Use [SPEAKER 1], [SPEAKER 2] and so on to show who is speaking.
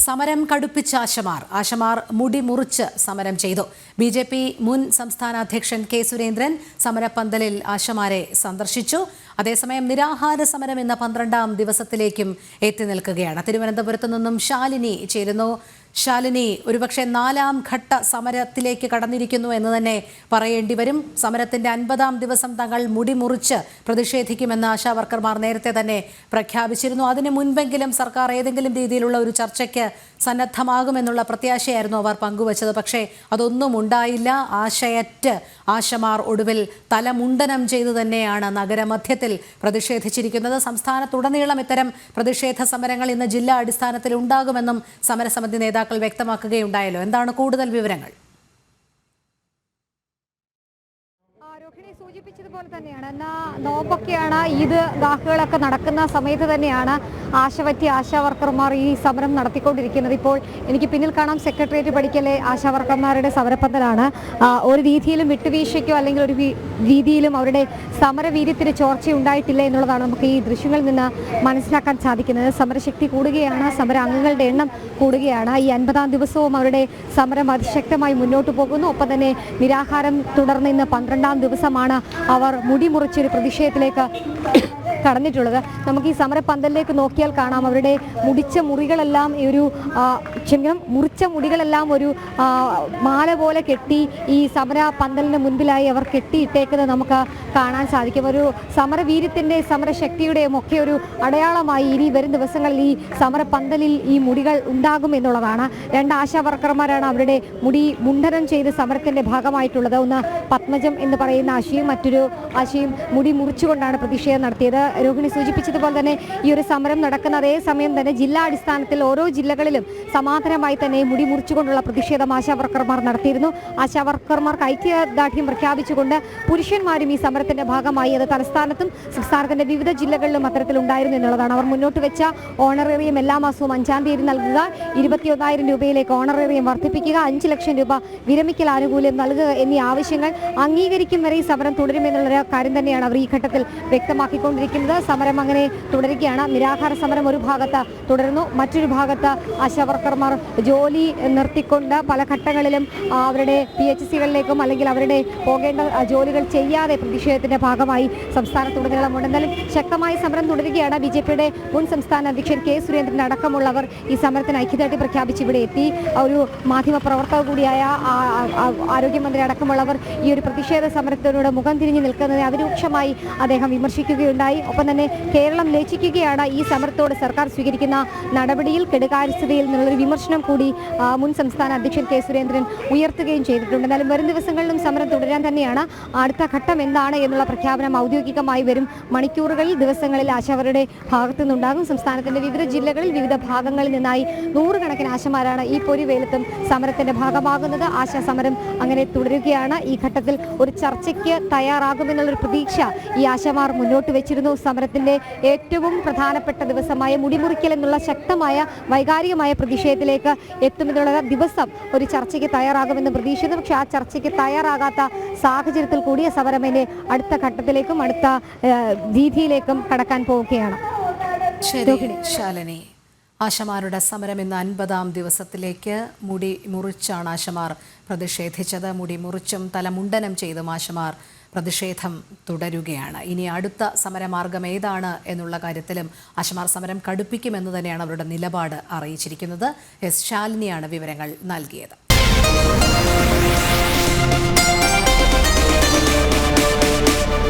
[SPEAKER 1] സമരം കടുപ്പിച്ച ആശമാർ മുടി മുറിച്ച് സമരം ചെയ്തു. ബിജെപി മുൻ സംസ്ഥാന അധ്യക്ഷൻ കെ സുരേന്ദ്രൻ സമരപ്പന്തലിൽ ആശമാരെ സന്ദർശിച്ചു. അതേസമയം നിരാഹാര സമരം ഇന്ന് 12ാം ദിവസത്തിലേക്കും എത്തി നിൽക്കുകയാണ്. തിരുവനന്തപുരത്ത് നിന്നും ശാലിനി ചേരുന്നു. ശാലിനി, ഒരുപക്ഷെ 4ാം ഘട്ട സമരത്തിലേക്ക് കടന്നിരിക്കുന്നു എന്ന് തന്നെ പറയേണ്ടി വരും. സമരത്തിന്റെ 50ാം ദിവസം തങ്ങൾ മുടി മുറിച്ച് പ്രതിഷേധിക്കുമെന്ന് ആശാവർക്കർമാർ നേരത്തെ തന്നെ പ്രഖ്യാപിച്ചിരുന്നു. അതിനു മുൻപെങ്കിലും സർക്കാർ ഏതെങ്കിലും രീതിയിലുള്ള ഒരു ചർച്ചയ്ക്ക് സന്നദ്ധമാകുമെന്നുള്ള പ്രത്യാശയായിരുന്നു അവർ പങ്കുവച്ചത്. പക്ഷേ അതൊന്നും ഉണ്ടായില്ല. ആശയറ്റ് ആശമാർ ഒടുവിൽ തലമുണ്ടനം ചെയ്തു തന്നെയാണ് നഗരമധ്യത്തിൽ പ്രതിഷേധിച്ചിരിക്കുന്നത്. സംസ്ഥാനത്തുടനീളം ഇത്തരം പ്രതിഷേധ സമരങ്ങൾ ഇന്ന് ജില്ലാ അടിസ്ഥാനത്തിൽ ഉണ്ടാകുമെന്നും സമരസമിതി നേതാക്കൾ വ്യക്തമാക്കുകയുണ്ടായല്ലോ. എന്താണ് കൂടുതൽ വിവരങ്ങൾ?
[SPEAKER 2] സൂചിപ്പിച്ചതുപോലെ തന്നെയാണ് നോമ്പൊക്കെയാണ്, ഈദ് ഗാഹുകളൊക്കെ നടക്കുന്ന സമയത്ത് തന്നെയാണ് ആശാവർക്കർമാർ ഈ സമരം നടത്തിക്കൊണ്ടിരിക്കുന്നത്. ഇപ്പോൾ എനിക്ക് പിന്നിൽ കാണാം സെക്രട്ടേറിയറ്റ് പടിക്കലെ ആശാവർക്കർമാരുടെ സമരപ്പന്തലാണ്. ഒരു രീതിയിലും വിട്ടുവീഴ്ചയ്ക്കോ അല്ലെങ്കിൽ ഒരു രീതിയിലും അവരുടെ സമരവീര്യത്തിന് ചോർച്ചയുണ്ടായിട്ടില്ല എന്നുള്ളതാണ് നമുക്ക് ഈ ദൃശ്യങ്ങളിൽ നിന്ന് മനസ്സിലാക്കാൻ സാധിക്കുന്നത്. സമരശക്തി കൂടുകയാണ്, സമര അംഗങ്ങളുടെ എണ്ണം കൂടുകയാണ്. ഈ 50ാം ദിവസവും അവരുടെ സമരം അതിശക്തമായി മുന്നോട്ട് പോകുന്നു. ഒപ്പം തന്നെ നിരാഹാരം തുടർന്ന് ഇന്ന് 12ാം ദിവസമാണ് അവർ മുടി മുറിച്ചൊരു പ്രതിഷേധത്തിലേക്ക് കടന്നിട്ടുള്ളത്. നമുക്ക് ഈ സമരപ്പന്തലിലേക്ക് നോക്കിയാൽ കാണാം, അവരുടെ മുറിച്ച മുടികളെല്ലാം ഒരു മാല പോലെ കെട്ടി ഈ സമര പന്തലിന് മുൻപിലായി അവർ കെട്ടിയിട്ടേക്കുന്നത് നമുക്ക് കാണാൻ സാധിക്കും. ഒരു സമരവീര്യത്തിൻ്റെ സമരശക്തിയുടെയും ഒക്കെ ഒരു അടയാളമായി ഇനി വരും ദിവസങ്ങളിൽ ഈ സമരപ്പന്തലിൽ ഈ മുടികൾ ഉണ്ടാകും എന്നുള്ളതാണ്. 2 ആശാവർക്കർമാരാണ് അവരുടെ മുടി മുണ്ഡനം ചെയ്ത് സമരത്തിൻ്റെ ഭാഗമായിട്ടുള്ളത്. ഒന്ന് പത്മജം എന്ന് പറയുന്ന ആശയും മറ്റൊരു ആശയും മുടി മുറിച്ചുകൊണ്ടാണ് പ്രതിഷേധം നടത്തിയത്. രോഹിണി സൂചിപ്പിച്ചതുപോലെ തന്നെ ഈ ഒരു സമരം നടക്കുന്ന അതേ സമയം തന്നെ ജില്ലാ അടിസ്ഥാനത്തിൽ ഓരോ ജില്ലകളിലും സമാന്തരമായി തന്നെ മുടി മുറിച്ചുകൊണ്ടുള്ള പ്രതിഷേധം ആശാവർക്കർമാർ നടത്തിയിരുന്നു. ആശാവർക്കർമാർക്ക് ഐക്യദാർഢ്യം പ്രഖ്യാപിച്ചുകൊണ്ട് പുരുഷന്മാരും ഈ സമരത്തിന്റെ ഭാഗമായി അത് തലസ്ഥാനത്തും സംസ്ഥാനത്തിന്റെ വിവിധ ജില്ലകളിലും അത്തരത്തിലുണ്ടായിരുന്നു എന്നുള്ളതാണ്. അവർ മുന്നോട്ട് വെച്ച ഓണറേറിയം എല്ലാ മാസവും 5ാം തീയതി നൽകുക, 21,000 രൂപയിലേക്ക് ഓണറേറിയം വർദ്ധിപ്പിക്കുക, 5 ലക്ഷം രൂപ വിരമിക്കൽ ആനുകൂല്യം നൽകുക എന്നീ ആവശ്യങ്ങൾ അംഗീകരിക്കും വരെ ഈ സമരം തുടരുമെന്നുള്ള കാര്യം തന്നെയാണ് അവർ ഈ ഘട്ടത്തിൽ വ്യക്തമാക്കിക്കൊണ്ടിരിക്കുന്നത്. സമരം അങ്ങനെ തുടരുകയാണ്. നിരാഹാര സമരം ഒരു ഭാഗത്ത് തുടരുന്നു, മറ്റൊരു ഭാഗത്ത് ആശാവർക്കർമാർ ജോലി നിർത്തിക്കൊണ്ട് പല ഘട്ടങ്ങളിലും അവരുടെ PHCകളിലേക്കും അല്ലെങ്കിൽ അവരുടെ പോകേണ്ട ജോലികൾ ചെയ്യാതെ പ്രതിഷേധത്തിന്റെ ഭാഗമായി സംസ്ഥാനത്തുടനീളമുണ്ട്. എന്നാലും ശക്തമായ സമരം തുടരുകയാണ്. BJPയുടെ മുൻ സംസ്ഥാന അധ്യക്ഷൻ കെ സുരേന്ദ്രൻ അടക്കമുള്ളവർ ഈ സമരത്തിന് ഐക്യദാർഢ്യം പ്രഖ്യാപിച്ച് ഇവിടെ എത്തി. ഒരു മാധ്യമ പ്രവർത്തക കൂടിയായ ആരോഗ്യമന്ത്രി അടക്കമുള്ളവർ ഈ ഒരു പ്രതിഷേധ സമരത്തിനോട് മുഖം തിരിഞ്ഞു നിൽക്കുന്നതിനെ അതിരൂക്ഷമായി അദ്ദേഹം വിമർശിക്കുകയുണ്ടായി. ഒപ്പം തന്നെ കേരളം ലജ്ജിക്കുകയാണ് ഈ സമരത്തോട് സർക്കാർ സ്വീകരിക്കുന്ന നടപടിയിൽ കെടുകാര്യസ്ഥതയിൽ നിന്നുള്ളൊരു വിമർശനം കൂടി മുൻ സംസ്ഥാന അധ്യക്ഷൻ കെ സുരേന്ദ്രൻ ഉയർത്തുകയും ചെയ്തിട്ടുണ്ട്. എന്നാലും വരും ദിവസങ്ങളിലും സമരം തുടരാൻ തന്നെയാണ്. അടുത്ത ഘട്ടം എന്താണ് എന്നുള്ള പ്രഖ്യാപനം ഔദ്യോഗികമായി വരും മണിക്കൂറുകളിൽ, ദിവസങ്ങളിൽ ആശാവരുടെ ഭാഗത്തു നിന്നുണ്ടാകും. സംസ്ഥാനത്തിന്റെ വിവിധ ജില്ലകളിൽ വിവിധ ഭാഗങ്ങളിൽ നിന്നായി നൂറുകണക്കിന് ആശമാരാണ് ഈ പൊരിവേലത്തും സമരത്തിന്റെ ഭാഗമാകുന്നത്. ആശാ സമരം അങ്ങനെ തുടരുകയാണ്. ഈ ഘട്ടത്തിൽ ഒരു ചർച്ചയ്ക്ക് തയ്യാറാകുമെന്നുള്ളൊരു പ്രതീക്ഷ ഈ ആശമാർ മുന്നോട്ട് വെച്ചിരുന്നു. സമരത്തിന്റെ ഏറ്റവും പ്രധാനപ്പെട്ട ദിവസമായ മുടിമുറിക്കൽ എന്നുള്ള ശക്തമായ വൈകാരികമായ പ്രതിഷേധത്തിലേക്ക് എത്തുമെന്നുള്ള ദിവസം ഒരു ചർച്ചയ്ക്ക് തയ്യാറാകുമെന്ന് പ്രതീക്ഷിക്കുന്നു. പക്ഷേ ആ ചർച്ചയ്ക്ക് തയ്യാറാകാത്ത സാഹചര്യത്തിൽ കൂടിയ സമരത്തിന്റെ അടുത്ത ഘട്ടത്തിലേക്കും അടുത്ത രീതിയിലേക്കും കടക്കാൻ പോവുകയാണ്.
[SPEAKER 1] ശാലിനി, ആശമാരുടെ സമരം ഇന്ന് 50ാം ദിവസത്തിലേക്ക് മുടി മുറിച്ചാണ് ആശമാർ പ്രതിഷേധിച്ചത്. മുടി മുറിച്ചും തലമുണ്ടനം ചെയ്തും ആശമാർ പ്രതിഷേധം തുടരുകയാണ്. ഇനി അടുത്ത സമരമാർഗം ഏതാണ് എന്നുള്ള കാര്യത്തിലും ആശമാർ സമരം കടുപ്പിക്കുമെന്ന് തന്നെയാണ് അവരുടെ നിലപാട് അറിയിച്ചിരിക്കുന്നത്. ശാലിനിയാണ് വിവരങ്ങൾ നൽകിയത്.